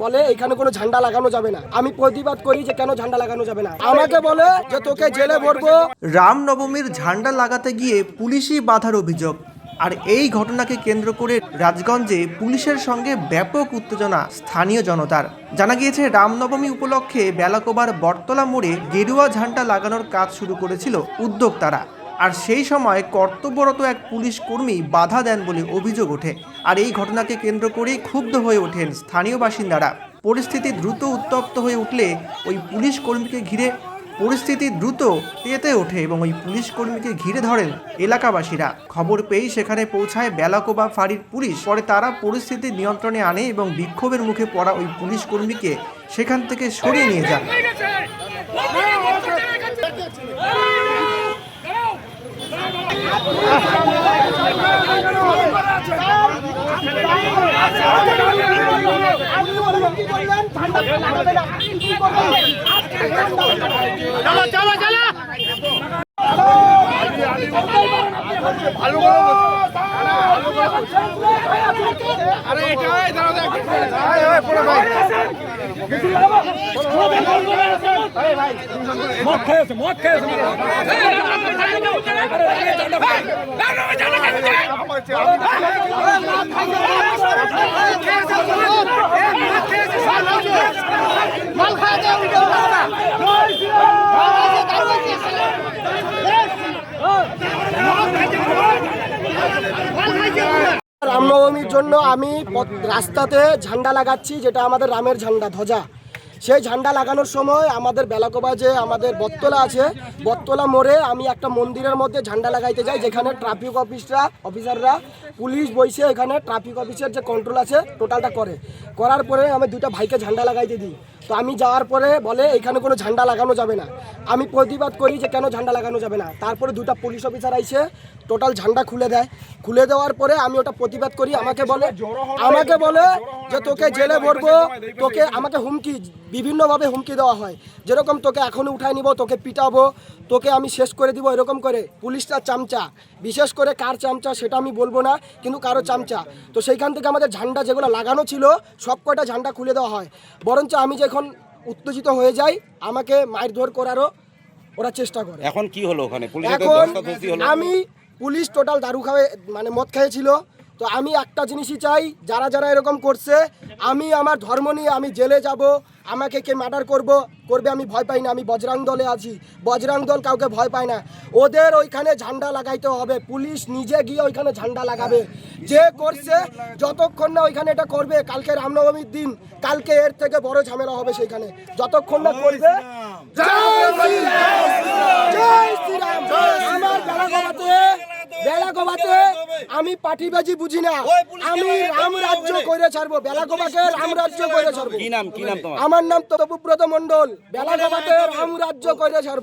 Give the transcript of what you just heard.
বলে এখানে কোনো ঝান্ডা লাগানো যাবে না। আমি প্রতিবাদ করি যে কেন ঝান্ডা লাগানো যাবে না। আমাকে বলে যে তোকে জেলে ভরবো। রামনবমীর ঝান্ডা লাগাতে গিয়ে পুলিশি বাধার অভিযোগ। আর এই ঘটনাকে কেন্দ্র করে রাজগঞ্জে পুলিশের সঙ্গে ব্যাপক উত্তেজনা স্থানীয় জনতার। জানা গিয়েছে রামনবমী উপলক্ষে বেলাকোবার বটতলা মোড়ে গেরুয়া ঝান্ডা লাগানোর কাজ শুরু করেছিল উদ্যোক্তারা। আর সেই সময় কর্তব্যরত এক পুলিশ কর্মী বাধা দেন বলে অভিযোগ ওঠে। আর এই ঘটনাকে কেন্দ্র করেই ক্ষুব্ধ হয়ে ওঠেন স্থানীয় বাসিন্দারা। পরিস্থিতি দ্রুত উত্তপ্ত হয়ে উঠলে ওই পুলিশ কর্মীকে ঘিরে তেতে ওঠে এবং ওই পুলিশ কর্মীকে ঘিরে ধরেন এলাকাবাসীরা। খবর পেয়েই সেখানে পৌঁছায় বেলাকোবা ফাঁড়ির পুলিশ। পরে তারা পরিস্থিতি নিয়ন্ত্রণে আনে এবং বিক্ষোভের মুখে পড়া ওই পুলিশ কর্মীকে সেখান থেকে সরিয়ে নিয়ে যান। রামনবমীর জন্য আমি রাস্তাতে ঝান্ডা লাগাচ্ছি, যেটা আমাদের রামের ঝান্ডা ধ্বজা। সেই ঝান্ডা লাগানোর সময় আমাদের বেলাকোবা যে আমাদের বটতলা আছে, বটতলা মোড়ে আমি একটা মন্দিরের মধ্যে ঝান্ডা লাগাইতে যাই, যেখানে ট্রাফিক অফিসাররা পুলিশ বইসে এখানে ট্রাফিক অফিসের যে কন্ট্রোল আছে টোটালটা করার পরে আমি দুটো ভাইকে ঝান্ডা লাগাইতে দিই। তো আমি যাওয়ার পরে বলে এখানে কোনো ঝান্ডা লাগানো যাবে না। আমি প্রতিবাদ করি যে কেন ঝান্ডা লাগানো যাবে না। তারপরে দুটো পুলিশ অফিসার আইসে টোটাল ঝান্ডা খুলে দেয়। খুলে দেওয়ার পরে আমি ওটা প্রতিবাদ করি। আমাকে বলে যে তোকে জেলে ভরবো, আমাকে হুমকি, বিভিন্নভাবে হুমকি দেওয়া হয়। যেরকম তোকে এখনই উঠায় নিব, তোকে পিটাবো, তোকে আমি শেষ করে দিব, এরকম করে। পুলিশটা চামচা, বিশেষ করে কার চামচা সেটা আমি বলবো না, কিন্তু কারো চামচা। তো সেইখান থেকে আমাদের ঝান্ডা যেগুলো লাগানো ছিল সব কয়টা ঝান্ডা খুলে দেওয়া হয়। বরঞ্চ আমি যখন উত্তেজিত হয়ে যাই আমাকে মারধর করারও ওরা চেষ্টা করে। এখন কি হলো ওখানে? এখন আমি পুলিশ টোটাল দারু খাওয়ে মানে মদ খেয়েছিল। তো আমি একটা জিনিসই চাই, যারা এরকম করছে, আমি আমার ধর্ম নিয়ে আমি জেলে যাব, আমাকে কে মার্ডার করবে আমি ভয় পাই না। আমি বজরং দলে আছি, বজরং দল কাউকে ভয় পায় না। ওদের ওইখানে ঝান্ডা লাগাইতে হবে, পুলিশ নিজে গিয়ে ওইখানে ঝান্ডা লাগাবে। যে করছে যতক্ষণ না ওইখানে এটা করবে, কালকে রামনবমীর দিন, কালকে এর থেকে বড় ঝামেলা হবে সেইখানে, যতক্ষণ না করবে। আমার বেলাকোবাতে আমি পাটিবাজি বুঝি না, আমি রাম রাজ্য করে ছাড়বো, বেলাকোবাকে রাম রাজ্য করে ছাড়বো। কি নাম তোমার? আমার নাম তপব্রত মন্ডল। বেলাকোবাতে রাম রাজ্য করে ছাড়বো।